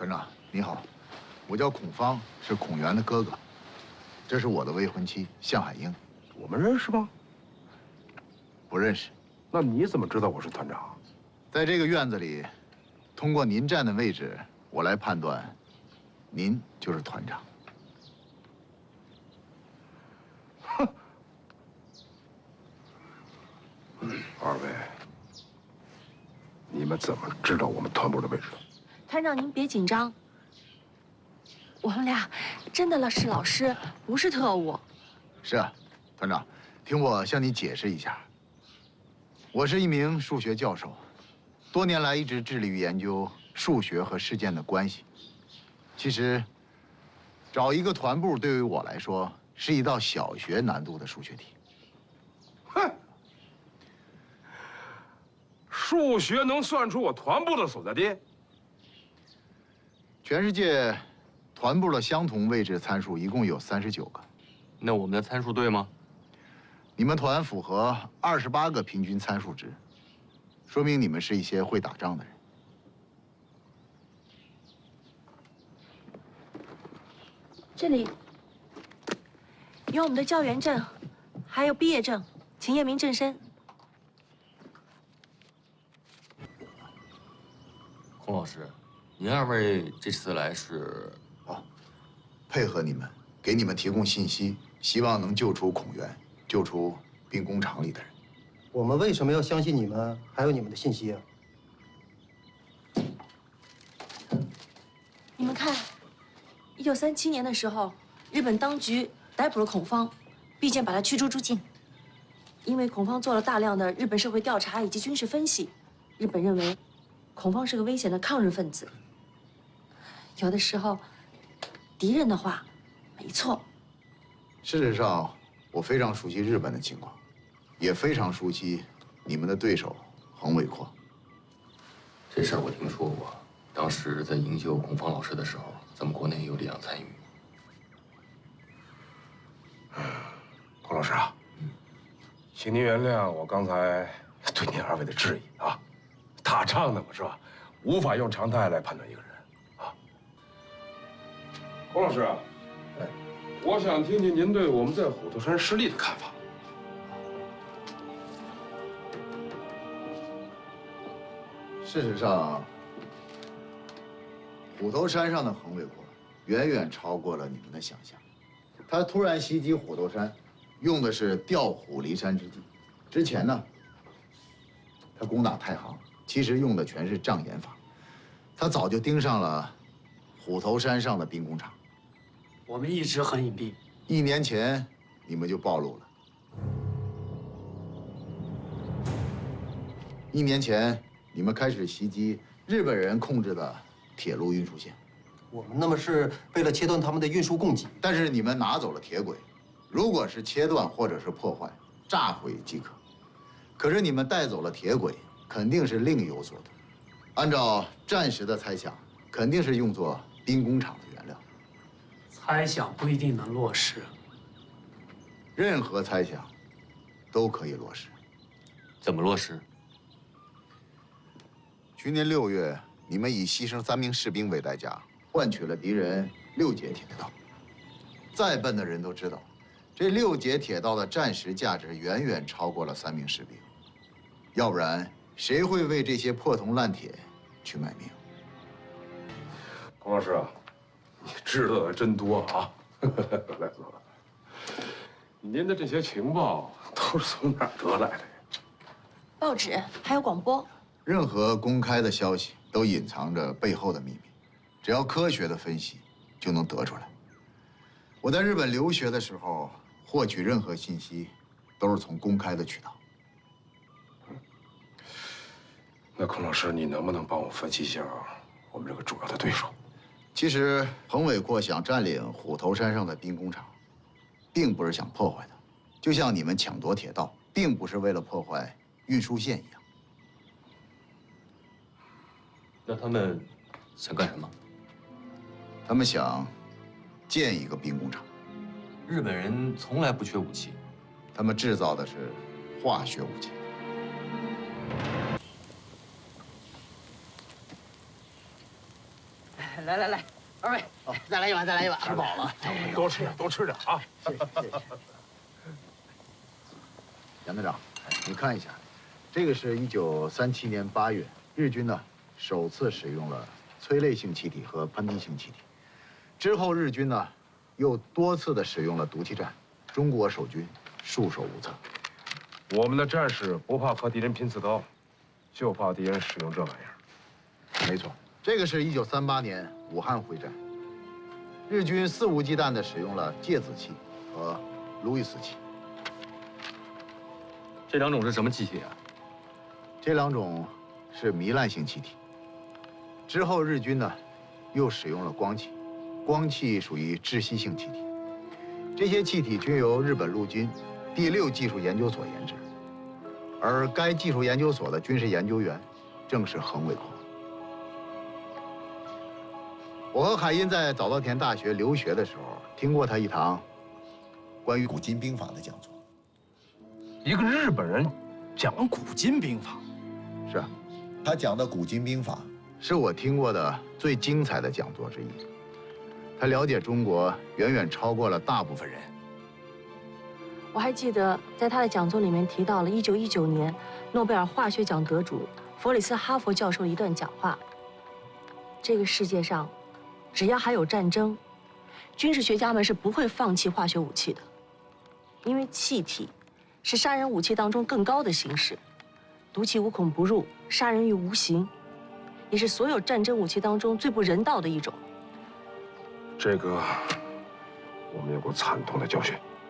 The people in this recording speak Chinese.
团长，你好，我叫孔方，是孔元的哥哥。这是我的未婚妻向海英。我们认识吗？不认识。那你怎么知道我是团长？在这个院子里，通过您站的位置，我来判断，您就是团长。哼！二位，你们怎么知道我们团部的位置的？团长，您别紧张。我们俩真的是老师，不是特务。是啊，团长，听我向你解释一下。我是一名数学教授，多年来一直致力于研究数学和事件的关系。其实，找一个团部对于我来说是一道小学难度的数学题。哼！数学能算出我团部的所在地？全世界团部的相同位置参数一共有39个。那我们的参数对吗？你们团符合28个平均参数值，说明你们是一些会打仗的人。这里有我们的教员证，还有毕业证，请验明正身。孔老师，您二位这次来是？配合你们，给你们提供信息，希望能救出孔元，救出兵工厂里的人。我们为什么要相信你们？还有你们的信息啊？你们看，1937年的时候，日本当局逮捕了孔方，并且把他驱逐出境。因为孔方做了大量的日本社会调查以及军事分析，日本认为孔方是个危险的抗日分子。有的时候，敌人的话没错。事实上，我非常熟悉日本的情况，也非常熟悉你们的对手横尾阔。这事儿我听说过，当时在营救孔方老师的时候，咱们国内有力量参与。孔老师啊，请您原谅我刚才对您二位的质疑啊。打仗的嘛，是吧？无法用常态来判断一个人啊。孔老师啊，我想听听您对我们在虎头山失利的看法。事实上，虎头山上的横尾阔远远超过了你们的想象。他突然袭击虎头山，用的是调虎离山之计。之前呢，他攻打太行，其实用的全是障眼法。他早就盯上了虎头山上的兵工厂。我们一直很隐蔽。1年前，你们就暴露了。1年前，你们开始袭击日本人控制的铁路运输线。我们那么是为了切断他们的运输供给，但是你们拿走了铁轨，如果是切断或者是破坏，炸毁即可。可是你们带走了铁轨，肯定是另有所图。按照战时的猜想，肯定是用作兵工厂的原料。猜想不一定能落实。任何猜想都可以落实。怎么落实？去年6月，你们以牺牲3名士兵为代价，换取了敌人6节铁道。再笨的人都知道，这6节铁道的战时价值远远超过了3名士兵。要不然，谁会为这些破铜烂铁去卖命？孔老师啊，你知道的真多啊！来，坐吧。您的这些情报都是从哪儿得来的呀？报纸还有广播。任何公开的消息都隐藏着背后的秘密，只要科学的分析，就能得出来。我在日本留学的时候，获取任何信息，都是从公开的渠道。那孔老师，你能不能帮我分析一下我们这个主要的对手？其实横尾阔想占领虎头山上的兵工厂，并不是想破坏它，就像你们抢夺铁道，并不是为了破坏运输线一样。那他们想干什么？他们想建一个兵工厂。日本人从来不缺武器，他们制造的是化学武器。来来来，二位，再来一碗，再来一碗，吃饱了。多吃点，多吃点啊！谢谢。杨队长，你看一下，这个是1937年8月，日军呢首次使用了催泪性气体和喷嚏性气体，之后日军呢又多次的使用了毒气战，中国守军束手无策。我们的战士不怕和敌人拼刺刀，就怕敌人使用这玩意儿。没错，这个是1938年武汉会战，日军肆无忌惮地使用了芥子气和路易斯气。这两种是什么气体啊？这两种是糜烂性气体。之后日军呢，又使用了光气，光气属于窒息性气体。这些气体均由日本陆军第6技术研究所研制，而该技术研究所的军事研究员正是横伟国。我和海因在早稻田大学留学的时候，听过他一堂关于古今兵法的讲座。一个日本人讲古今兵法，是啊，他讲的古今兵法是我听过的最精彩的讲座之一。他了解中国远远超过了大部分人。我还记得在他的讲座里面提到了1919年诺贝尔化学奖得主弗里斯哈佛教授的一段讲话：这个世界上，只要还有战争，军事学家们是不会放弃化学武器的，因为气体是杀人武器当中更高的形式，毒气无孔不入，杀人于无形，也是所有战争武器当中最不人道的一种。这个我们有过惨痛的教训。